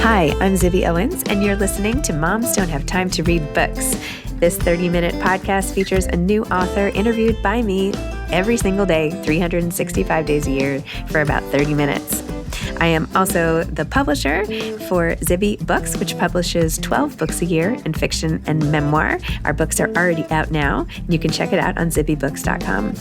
Hi, I'm Zibby Owens, and you're listening to Moms Don't Have Time to Read Books. This 30-minute podcast features a new author interviewed by me every single day, 365 days a year, for about 30 minutes. I am also the publisher for Zibby Books, which publishes 12 books a year in fiction and memoir. Our books are already out now. You can check it out on zibbybooks.com.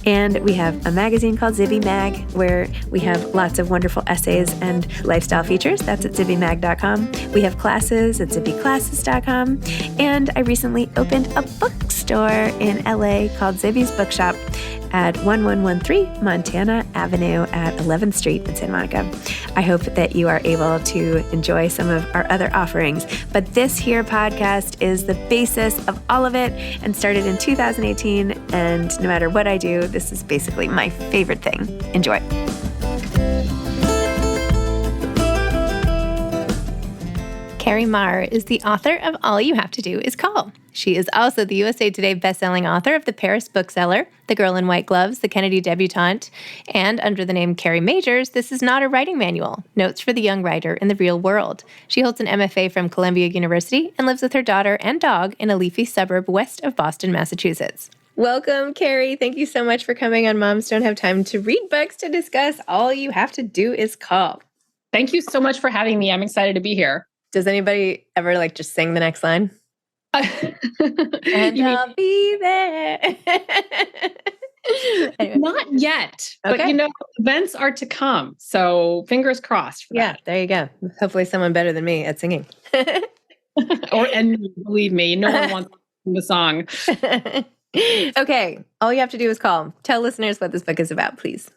And we have a magazine called Zibby Mag, where we have lots of wonderful essays and lifestyle features. That's at zibbymag.com. We have classes at zibbyclasses.com. And I recently opened a bookstore in LA called Zibby's Bookshop at 1113 Montana Avenue at 11th Street in Santa Monica. I hope that you are able to enjoy some of our other offerings. But this here podcast is the basis of all of it and started in 2018. And no matter what I do, this is basically my favorite thing. Enjoy. Kerri Maher is the author of All You Have to Do Is Call. She is also the USA Today bestselling author of The Paris Bookseller, The Girl in White Gloves, The Kennedy Debutante, and under the name Kerri Maher, This Is Not a Writing Manual, Notes for the Young Writer in the Real World. She holds an MFA from Columbia University and lives with her daughter and dog in a leafy suburb west of Boston, Massachusetts. Welcome, Kerri. Thank you so much for coming on Moms Don't Have Time to Read Books to discuss All You Have to Do Is Call. Thank you so much for having me. I'm excited to be here. Does anybody ever just sing the next line? And I'll be there. Anyway. Not yet, okay. But events are to come. So fingers crossed for that. There you go. Hopefully someone better than me at singing. And believe me, no one wants to sing the song. Okay. All you have to do is call. Tell listeners what this book is about, please.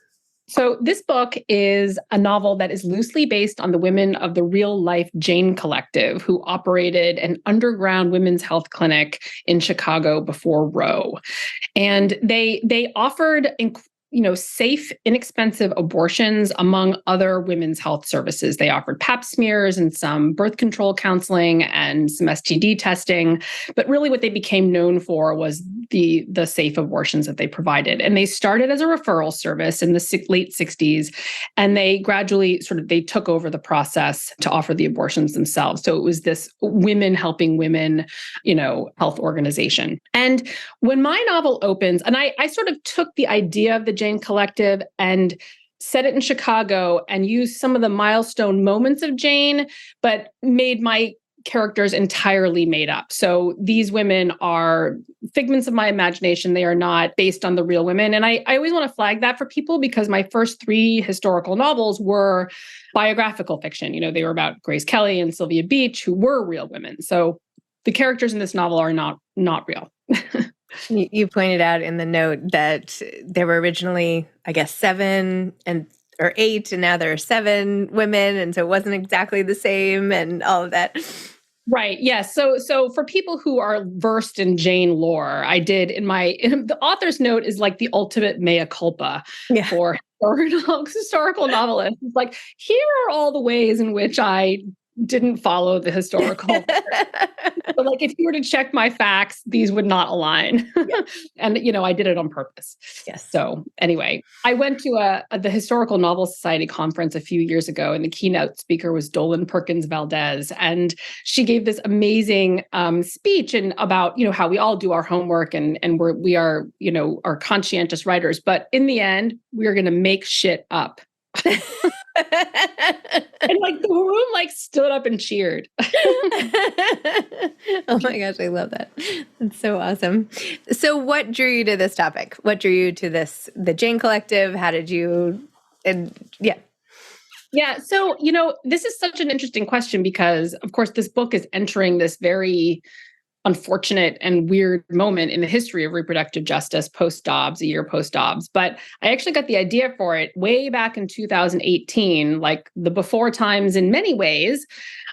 So this book is a novel that is loosely based on the women of the real-life Jane Collective, who operated an underground women's health clinic in Chicago before Roe. And they offered safe, inexpensive abortions among other women's health services. They offered pap smears and some birth control counseling and some STD testing. But really what they became known for was the safe abortions that they provided. And they started as a referral service in the late 60s. And they gradually they took over the process to offer the abortions themselves. So it was this women helping women, health organization. And when my novel opens, and I sort of took the idea of the Jane Collective and set it in Chicago and used some of the milestone moments of Jane, but made my characters entirely made up. So these women are figments of my imagination. They are not based on the real women. And I always want to flag that for people because my first 3 historical novels were biographical fiction. They were about Grace Kelly and Sylvia Beach, who were real women. So the characters in this novel are not real. You pointed out in the note that there were originally, 7 or 8, and now there are 7 women, and so it wasn't exactly the same and all of that. Right. Yes. So for people who are versed in Jane lore, I did in the author's note is like the ultimate mea culpa for historical novelists. It's here are all the ways in which I didn't follow the historical. But if you were to check my facts, these would not align. Yeah. And, I did it on purpose. Yes. So anyway, I went to the Historical Novel Society conference a few years ago, and the keynote speaker was Dolan Perkins Valdez. And she gave this amazing speech about, how we all do our homework and we are conscientious writers. But in the end, we're going to make shit up. And the room stood up and cheered. Oh my gosh, I love that. That's so awesome. So what drew you to this topic? What drew you to the Jane Collective? How did you, Yeah. So, this is such an interesting question because, of course, this book is entering this very unfortunate and weird moment in the history of reproductive justice post-Dobbs, a year post-Dobbs. But I actually got the idea for it way back in 2018, the before times in many ways.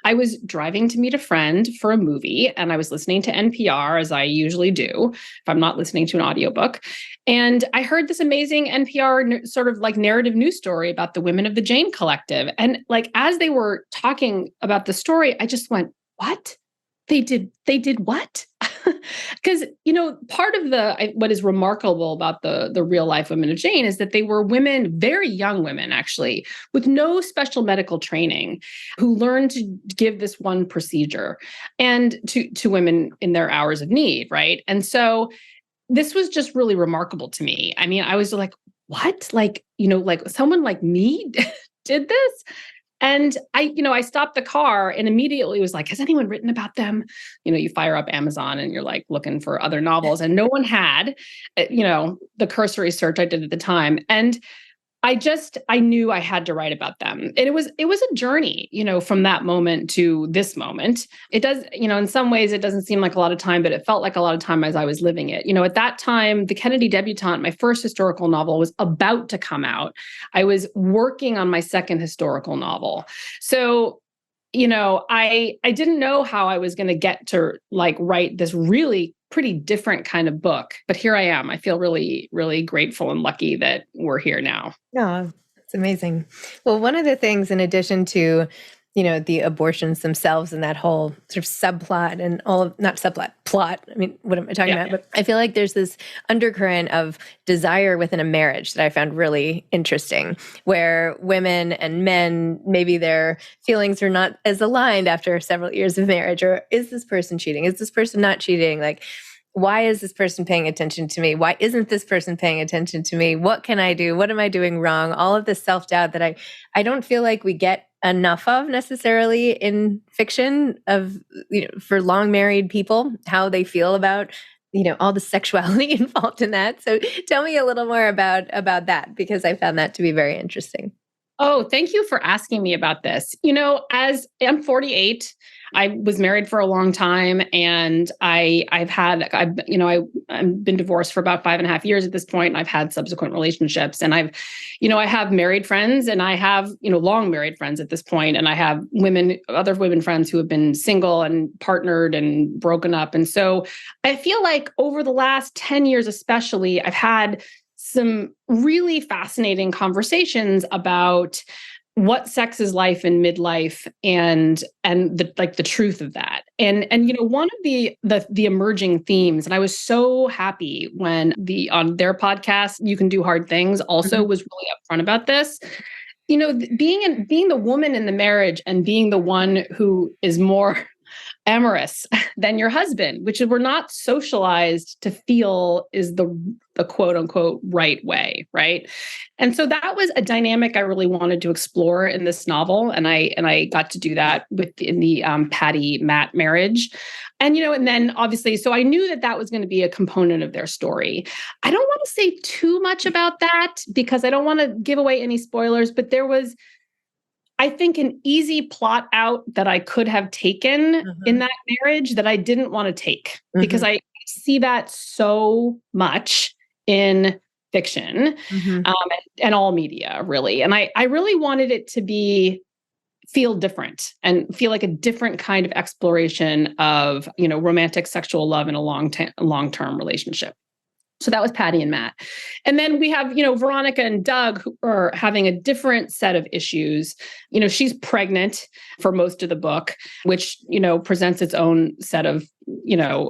I was driving to meet a friend for a movie, and I was listening to NPR, as I usually do, if I'm not listening to an audiobook. And I heard this amazing NPR sort of narrative news story about the women of the Jane Collective. And as they were talking about the story, I just went, what? They did what? Because, part of what is remarkable about the real life women of Jane is that they were women, very young women, actually, with no special medical training, who learned to give this one procedure and to women in their hours of need, right? And so this was just really remarkable to me. I mean, I was like, what? Like, like someone like me did this? And I stopped the car and immediately was like, has anyone written about them? You fire up Amazon and you're like looking for other novels, and no one had, the cursory search I did at the time. And I knew I had to write about them. And it was a journey, from that moment to this moment. It does, in some ways it doesn't seem like a lot of time, but it felt like a lot of time as I was living it. At that time, The Kennedy Debutante, my first historical novel, was about to come out. I was working on my second historical novel. So, I didn't know how I was going to get to write this really pretty different kind of book, but here I am. I feel really, really grateful and lucky that we're here now. No, it's amazing. Well, one of the things, in addition to, the abortions themselves and that whole sort of subplot and plot. I mean, what am I talking about? But I feel like there's this undercurrent of desire within a marriage that I found really interesting, where women and men, maybe their feelings are not as aligned after several years of marriage. Or is this person cheating? Is this person not cheating? Like, why is this person paying attention to me? Why isn't this person paying attention to me? What can I do? What am I doing wrong? All of this self-doubt that I don't feel like we get enough of necessarily in fiction of, for long married people, how they feel about, all the sexuality involved in that. So tell me a little more about that, because I found that to be very interesting. Oh, thank you for asking me about this. As I'm 48, I was married for a long time, and I've been divorced for about 5.5 years at this point, and I've had subsequent relationships, and I have married friends, and I have, long married friends at this point, and I have other women friends who have been single and partnered and broken up. And so I feel like over the last 10 years, especially, I've had some really fascinating conversations about what sex is like in midlife and the truth of that. And one of the emerging themes, and I was so happy when on their podcast, You Can Do Hard Things, also was really upfront about this. Being the woman in the marriage and being the one who is more amorous than your husband, which we're not socialized to feel is the quote unquote right way, right? And so that was a dynamic I really wanted to explore in this novel, and I got to do that in the Patty Matt marriage, and and then obviously, so I knew that was going to be a component of their story. I don't want to say too much about that because I don't want to give away any spoilers, but there was, I think, an easy plot out that I could have taken in that marriage that I didn't want to take because I see that so much in fiction and all media, really. And I really wanted it to feel different and feel like a different kind of exploration of, romantic sexual love in a long-term relationship. So that was Patty and Matt. And then we have, Veronica and Doug, who are having a different set of issues. She's pregnant for most of the book, which, presents its own set of,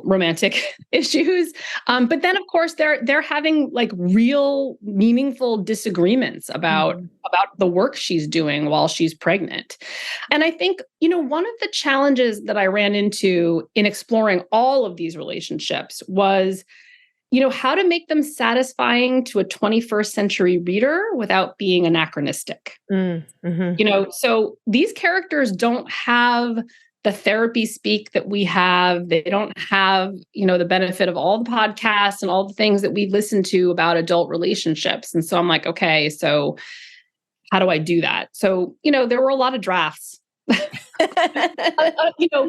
romantic issues. But then, of course, they're having like real meaningful disagreements about the work she's doing while she's pregnant. And I think, one of the challenges that I ran into in exploring all of these relationships was, how to make them satisfying to a 21st century reader without being anachronistic. So these characters don't have the therapy speak that we have. They don't have, the benefit of all the podcasts and all the things that we listen to about adult relationships. And so I'm like, okay, so how do I do that? So, there were a lot of drafts,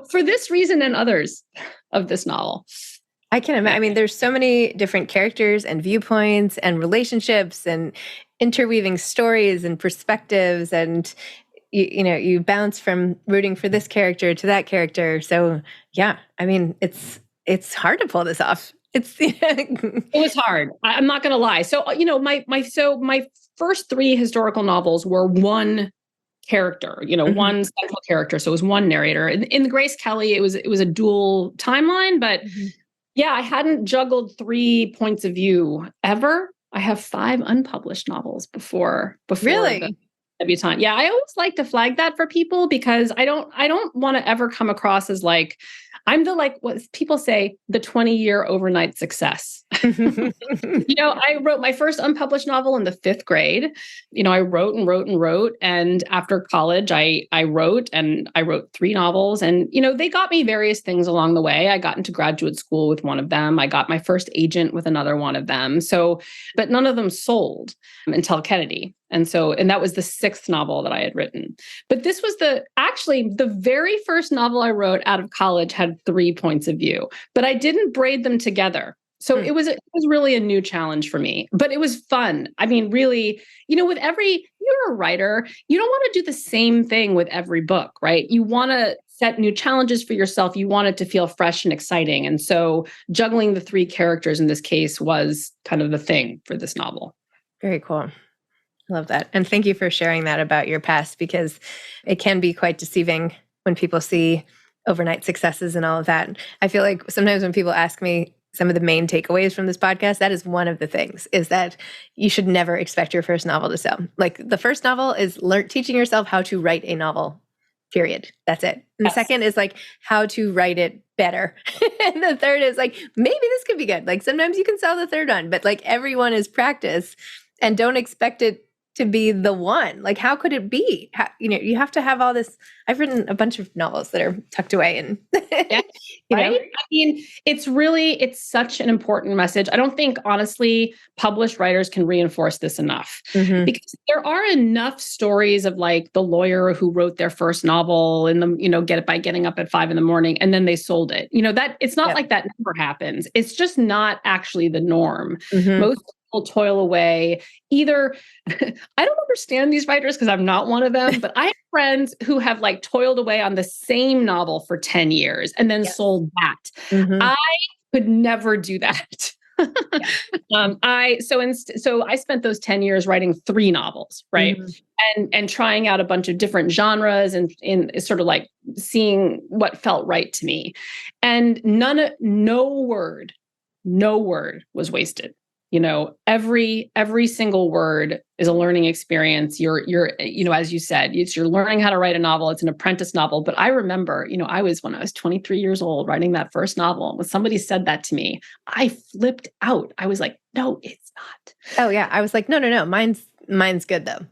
for this reason and others of this novel. I can imagine. I mean, there's so many different characters and viewpoints and relationships and interweaving stories and perspectives. And, you bounce from rooting for this character to that character. So yeah, I mean, it's hard to pull this off. It was hard. I'm not going to lie. So, my first 3 historical novels were one character, one central character. So it was one narrator. In the Grace Kelly, it was a dual timeline, but yeah, I hadn't juggled 3 points of view ever. I have 5 unpublished novels before Really? the debutante. Yeah, I always like to flag that for people because I don't want to ever come across as like I'm what people say, the 20-year overnight success. I wrote my first unpublished novel in the 5th grade. I wrote and wrote and wrote. And after college, I wrote 3 novels. And, they got me various things along the way. I got into graduate school with one of them. I got my first agent with another one of them. But none of them sold until Kennedy. And that was the 6th novel that I had written. But this was the very first novel I wrote out of college had 3 points of view, but I didn't braid them together. So it was really a new challenge for me, but it was fun. I mean, really, you're a writer, you don't want to do the same thing with every book, right? You want to set new challenges for yourself. You want it to feel fresh and exciting. And so juggling the 3 characters in this case was kind of the thing for this novel. Very cool. I love that. And thank you for sharing that about your past, because it can be quite deceiving when people see overnight successes and all of that. I feel like sometimes when people ask me some of the main takeaways from this podcast, that is one of the things, is that you should never expect your first novel to sell. Like, the first novel is teaching yourself how to write a novel, period. That's it. And the second is like how to write it better. And the third is like, maybe this could be good. Like, sometimes you can sell the third one, but like, everyone is practice, and don't expect it to be the one. Like, how could it be? You have to have all this. I've written a bunch of novels that are tucked away, and right? I mean, it's such an important message. I don't think, honestly, published writers can reinforce this enough, because there are enough stories of like the lawyer who wrote their first novel and get it by getting up at 5 a.m. and then they sold it. That it's not like that never happens. It's just not actually the norm. Most people toil away. Either I don't understand these writers because I'm not one of them, but I have friends who have like toiled away on the same novel for 10 years and then sold that. I could never do that. So I spent those 10 years writing 3 novels, right? And trying out a bunch of different genres and sort of like seeing what felt right to me. And no word was wasted. Every single word is a learning experience. You're, as you said, you're learning how to write a novel. It's an apprentice novel. But I remember, when I was 23 years old, writing that first novel, when somebody said that to me, I flipped out. I was like, no, it's not. Oh yeah. I was like, no. Mine's good though.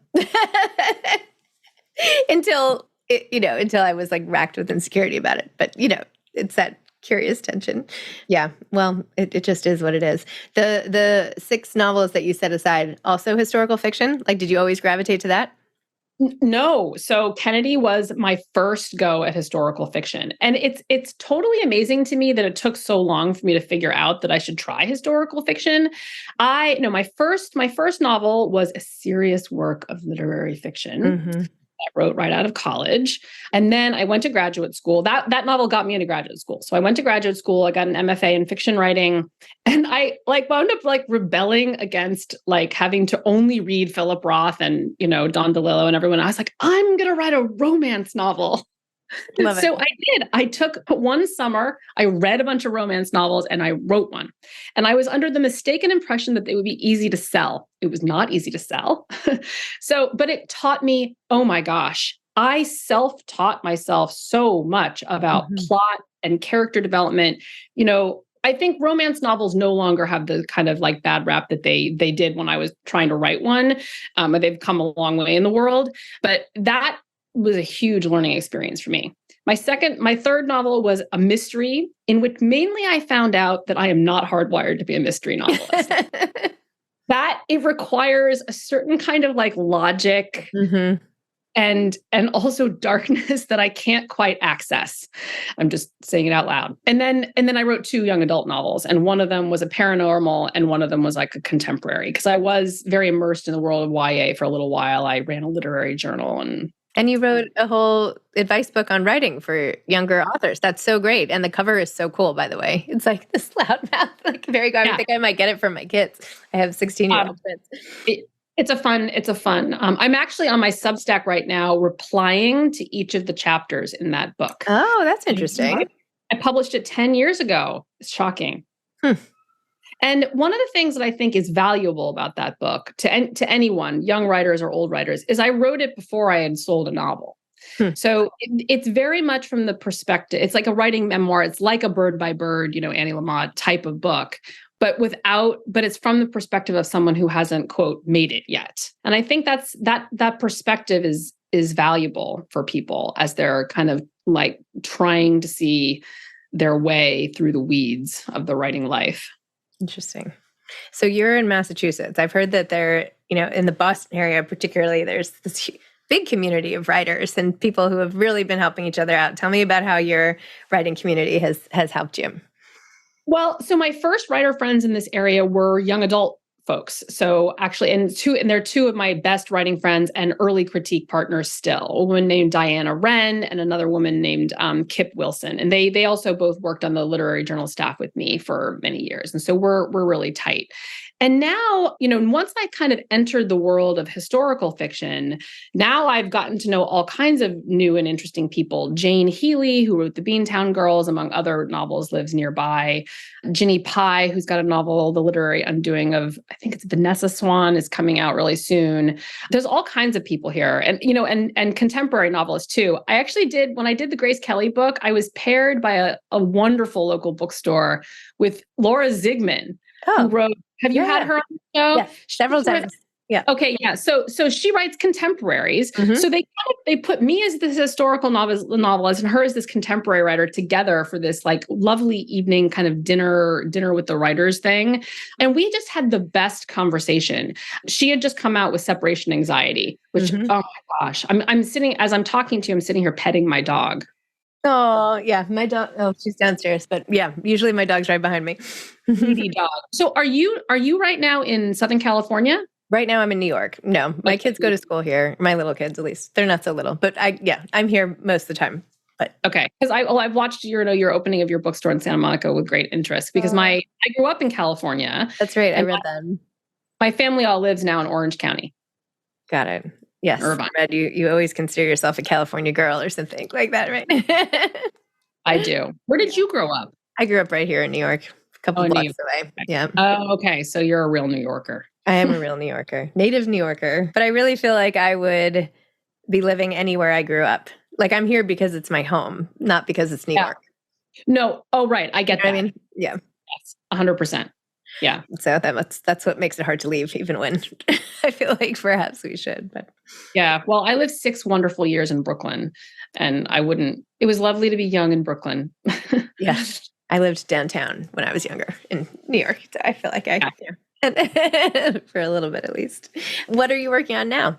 until I was like racked with insecurity about it. But it's that curious tension. Yeah. Well, it just is what it is. The 6 novels that you set aside, also historical fiction? Like, did you always gravitate to that? No. So Kennedy was my first go at historical fiction. And it's totally amazing to me that it took so long for me to figure out that I should try historical fiction. My first novel was a serious work of literary fiction. I wrote right out of college. And then I went to graduate school. That novel got me into graduate school. So I went to graduate school. I got an MFA in fiction writing. And I wound up rebelling against having to only read Philip Roth and, Don DeLillo and everyone. I was like, I'm going to write a romance novel. So I did. I took one summer, I read a bunch of romance novels and I wrote one. And I was under the mistaken impression that they would be easy to sell. It was not easy to sell. But it taught me, oh my gosh, I self-taught myself so much about plot and character development. I think romance novels no longer have the kind of bad rap that they did when I was trying to write one. They've come a long way in the world, but that was a huge learning experience for me. My third novel was a mystery in which mainly I found out that I am not hardwired to be a mystery novelist. That it requires a certain kind of logic and also darkness that I can't quite access. I'm just saying it out loud. And then I wrote 2 young adult novels, and one of them was a paranormal and one of them was a contemporary, because I was very immersed in the world of YA for a little while. I ran a literary journal and you wrote a whole advice book on writing for younger authors. That's so great. And the cover is so cool, by the way. It's like this loudmouth, very good. I think I might get it for my kids. I have 16-year-old kids. It's a fun. I'm actually on my Substack right now replying to each of the chapters in that book. Oh, that's interesting. I published it 10 years ago. It's shocking. Hmm. And one of the things that I think is valuable about that book to anyone, young writers or old writers, is I wrote it before I had sold a novel. So it's very much from the perspective. It's like a writing memoir. It's like a Bird by Bird, Annie Lamott type of book, but it's from the perspective of someone who hasn't, quote, made it yet. And I think that perspective is valuable for people as they're kind of like trying to see their way through the weeds of the writing life. Interesting. So you're in Massachusetts. I've heard that there, in the Boston area particularly, there's this big community of writers and people who have really been helping each other out. Tell me about how your writing community has helped you. Well, so my first writer friends in this area were young adult folks. So actually, and they're two of my best writing friends and early critique partners still. A woman named Diana Wren and another woman named Kip Wilson. And they also both worked on the literary journal staff with me for many years. And so we're really tight. And now, once I kind of entered the world of historical fiction, now I've gotten to know all kinds of new and interesting people. Jane Healy, who wrote The Beantown Girls, among other novels, lives nearby. Ginny Pye, who's got a novel, The Literary Undoing of, I think it's Vanessa Swan, is coming out really soon. There's all kinds of people here, and and contemporary novelists too. I actually when I did the Grace Kelly book, I was paired by a wonderful local bookstore with Laura Zigman, who wrote. Have you had her on the show? Yeah, several times. Yeah. Okay. Yeah. So she writes contemporaries. Mm-hmm. So they put me as this historical novelist and her as this contemporary writer together for this like lovely evening kind of dinner with the writers thing. And we just had the best conversation. She had just come out with separation anxiety, which, oh my gosh, I'm sitting, as I'm talking to you, I'm sitting here petting my dog. Oh, yeah. My dog, she's downstairs, but yeah, usually my dog's right behind me. Needy dog. So are you right now in Southern California? Right now I'm in New York. No, my kids go to school here. My little kids, at least. They're not so little, but I'm here most of the time. But okay. Because I've watched your opening of your bookstore in Santa Monica with great interest because I grew up in California. That's right. I read them. My family all lives now in Orange County. Got it. Yes. Irvine. You always consider yourself a California girl or something like that, right? I do. Where did you grow up? I grew up right here in New York, a couple blocks away. Yeah. Oh, okay. So you're a real New Yorker. I am a real New Yorker, native New Yorker. But I really feel like I would be living anywhere I grew up. Like I'm here because it's my home, not because it's New York. No. Oh, right. I get that. I mean, yeah. Yes, 100%. Yeah. So that's what makes it hard to leave, even when I feel like perhaps we should. But yeah, well, I lived 6 wonderful years in Brooklyn, and it was lovely to be young in Brooklyn. Yeah, I lived downtown when I was younger in New York. So I feel like for a little bit at least. What are you working on now?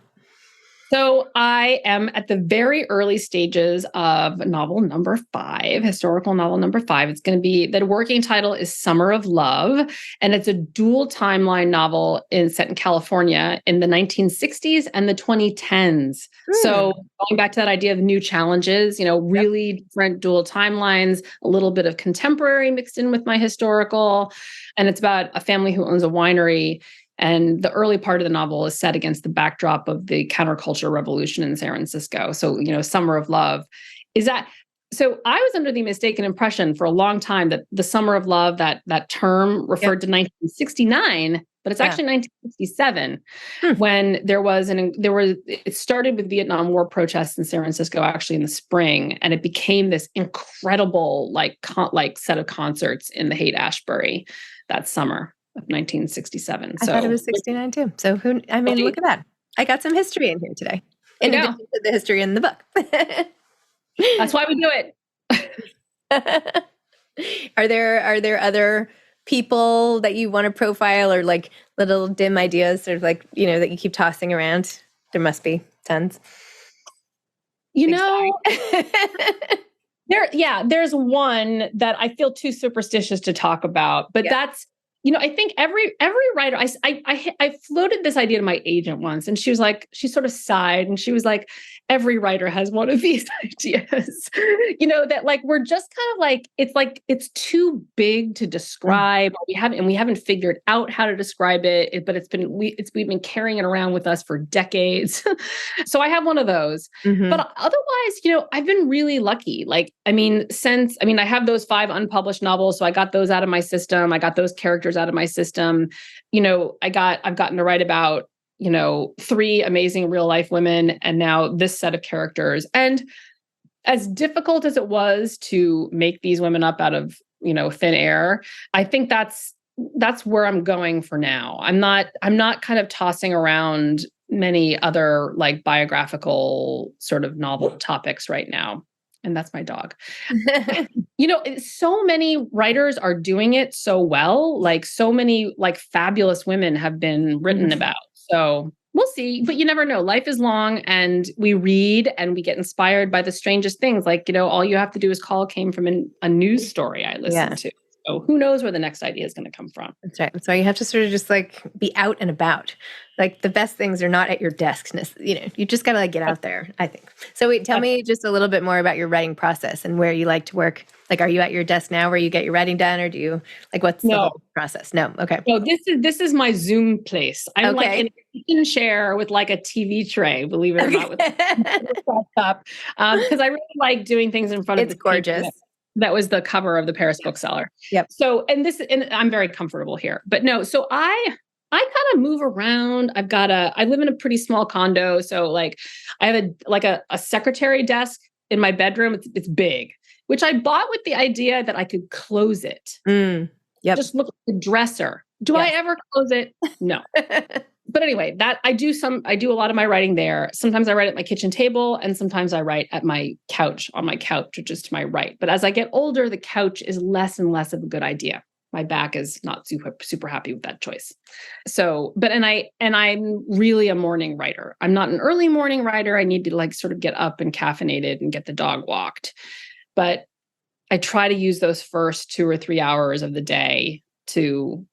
So I am at the very early stages of novel number 5, historical novel number 5. It's going to be, the working title is Summer of Love, and it's a dual timeline novel set in California in the 1960s and the 2010s. So going back to that idea of new challenges, really different dual timelines, a little bit of contemporary mixed in with my historical, and it's about a family who owns a winery. And the early part of the novel is set against the backdrop of the counterculture revolution in San Francisco. So, Summer of Love is that. So I was under the mistaken impression for a long time that the Summer of Love, that term referred to 1969, but it's actually 1967 when it started with Vietnam War protests in San Francisco, actually in the spring. And it became this incredible, set of concerts in the Haight-Ashbury that summer of 1967. I thought it was 69 too. So look at that. I got some history in here today. In addition to the history in the book. That's why we do it. Are there other people that you want to profile or like little dim ideas sort of like, that you keep tossing around? There must be tons. There's one that I feel too superstitious to talk about, but that's I think every writer, I floated this idea to my agent once, and she was like, she sort of sighed, and she was like, every writer has one of these ideas, that like, we're just kind of like, it's too big to describe. We haven't figured out how to describe it, but we've been carrying it around with us for decades. So I have one of those, but otherwise, I've been really lucky. Like, I have those 5 unpublished novels. So I got those out of my system. I got those characters out of my system. I've gotten to write about, 3 amazing real life women, and now this set of characters. And as difficult as it was to make these women up out of, thin air, I think that's where I'm going for now. I'm not kind of tossing around many other like biographical sort of novel topics right now. And that's my dog. So many writers are doing it so well. Like so many like fabulous women have been written about. So we'll see, but you never know. Life is long, and we read and we get inspired by the strangest things. Like, all you have to do is call came from a news story I listened to. So who knows where the next idea is going to come from? That's right. So you have to sort of just like be out and about. Like the best things are not at your desk. You just got to like get out there, I think. So wait, tell me just a little bit more about your writing process and where you like to work. Like, are you at your desk now where you get your writing done, or do you like, what's the whole process? No. Okay. No, this is my Zoom place. I'm like in a kitchen chair with like a TV tray, believe it or not, with up. Because I really like doing things in front of the gorgeous. That was the cover of the Paris bookseller. Yep. So, and I'm very comfortable here, but no, so I kind of move around. I live in a pretty small condo. So like I have a secretary desk in my bedroom. It's big, which I bought with the idea that I could close it. Yep. Just look like a dresser. Do I ever close it? No. But anyway, I do a lot of my writing there. Sometimes I write at my kitchen table, and sometimes I write at my couch, on my couch, or just to my right. But as I get older, the couch is less and less of a good idea. My back is not super happy with that choice. So, I'm really a morning writer. I'm not an early morning writer. I need to like sort of get up and caffeinated and get the dog walked. But I try to use those first 2 or 3 hours of the day to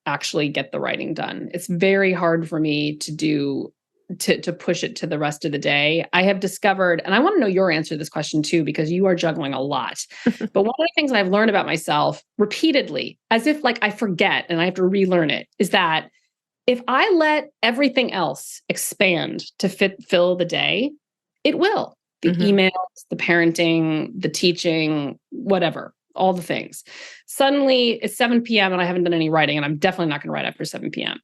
actually get the writing done. It's very hard for me to push it to the rest of the day. I have discovered, and I want to know your answer to this question too, because you are juggling a lot. But one of the things that I've learned about myself repeatedly, as if like I forget and I have to relearn it, is that if I let everything else expand to fill the day, it will. The emails, the parenting, the teaching, whatever. All the things. Suddenly it's 7 p.m. and I haven't done any writing, and I'm definitely not going to write after 7 p.m.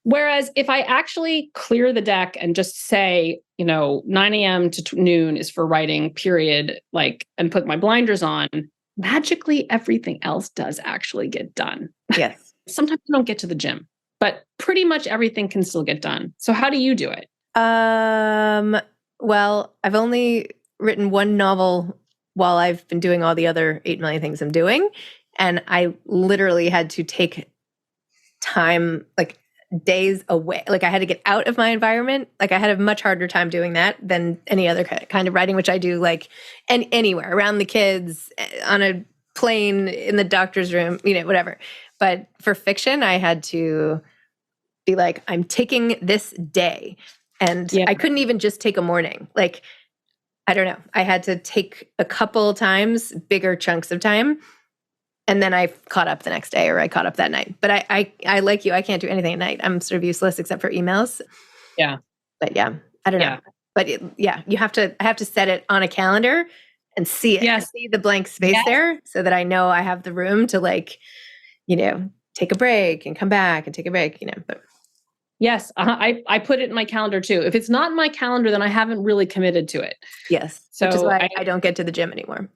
Whereas if I actually clear the deck and just say, 9 a.m. to noon is for writing, period, like, and put my blinders on, magically everything else does actually get done. Yes. Sometimes I don't get to the gym, but pretty much everything can still get done. So how do you do it? Well, I've only written one novel while I've been doing all the other 8 million things I'm doing. And I literally had to take time, like days away. Like I had to get out of my environment. Like I had a much harder time doing that than any other kind of writing, which I do like anywhere, around the kids, on a plane, in the doctor's room, whatever. But for fiction, I had to be like, I'm taking this day. And I couldn't even just take a morning. Like, I don't know. I had to take a couple times, bigger chunks of time. And then I caught up the next day, or I caught up that night. But I like you, I can't do anything at night. I'm sort of useless except for emails. Yeah. But yeah, I don't know. But I have to set it on a calendar and see it. Yes. See the blank space there, so that I know I have the room to like, take a break and come back and take a break, but. Yes, I put it in my calendar too. If it's not in my calendar, then I haven't really committed to it. Yes, so which is why I don't get to the gym anymore.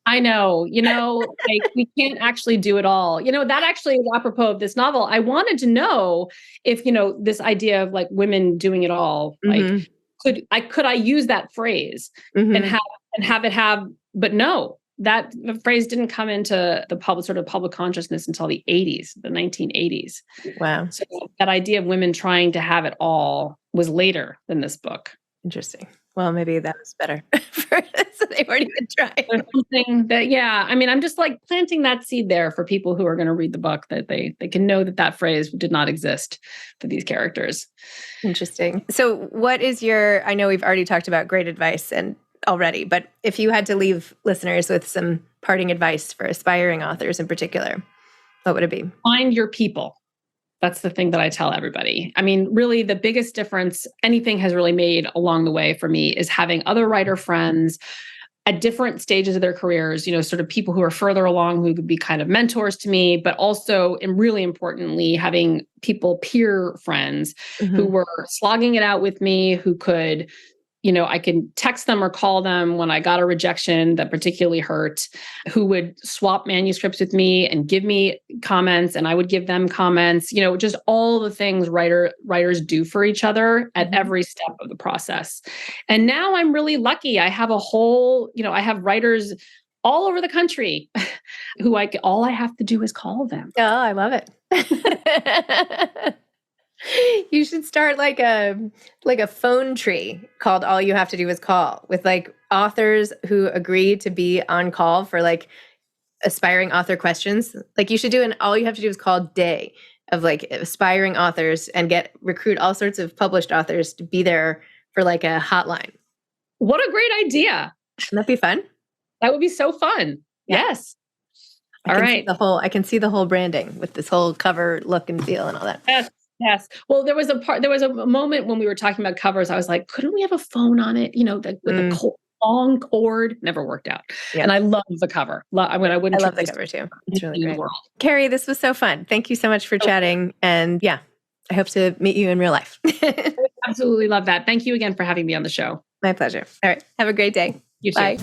I know, like we can't actually do it all. That actually is apropos of this novel. I wanted to know if, this idea of like women doing it all, like could I use that phrase and have it have, but no. That the phrase didn't come into the public consciousness until the 80s, the 1980s. Wow. So that idea of women trying to have it all was later than this book. Interesting. Well, maybe that was better for us, so they weren't even trying. There's something that, yeah, I mean, I'm just like planting that seed there for people who are going to read the book, that they can know that phrase did not exist for these characters. Interesting. So what is I know we've already talked about great advice already, but if you had to leave listeners with some parting advice for aspiring authors in particular, what would it be? Find your people. That's the thing that I tell everybody. I mean, really, the biggest difference anything has really made along the way for me is having other writer friends at different stages of their careers, sort of people who are further along who could be kind of mentors to me, but also, and really importantly, having peer friends who were slogging it out with me, who could, I could text them or call them when I got a rejection that particularly hurt, who would swap manuscripts with me and give me comments, and I would give them comments, just all the things writers do for each other at every step of the process. And now I'm really lucky. I have I have writers all over the country who all I have to do is call them. Oh, I love it. You should start like a phone tree called All You Have to Do Is Call, with like authors who agree to be on call for like aspiring author questions. Like you should do an All You Have to Do Is Call day of like aspiring authors and recruit all sorts of published authors to be there for like a hotline. What a great idea. Wouldn't that be fun? That would be so fun. Yeah. Yes. All right. I can see the whole branding with this whole cover look and feel and all that. Yes. Well, there was a moment when we were talking about covers. I was like, couldn't we have a phone on it? With a long cord. Never worked out. Yeah. And I love the cover. I love the cover too. It's really great. Kerri, this was so fun. Thank you so much for chatting. And yeah, I hope to meet you in real life. Absolutely love that. Thank you again for having me on the show. My pleasure. All right. Have a great day. You too. Bye.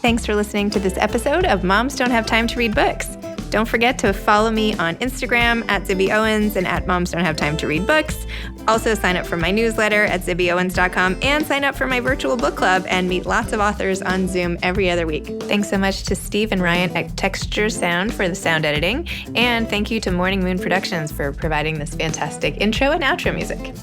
Thanks for listening to this episode of Moms Don't Have Time to Read Books. Don't forget to follow me on Instagram at Zibby Owens and at Moms Don't Have Time to Read Books. Also sign up for my newsletter at zibbyowens.com and sign up for my virtual book club and meet lots of authors on Zoom every other week. Thanks so much to Steve and Ryan at Texture Sound for the sound editing. And thank you to Morning Moon Productions for providing this fantastic intro and outro music.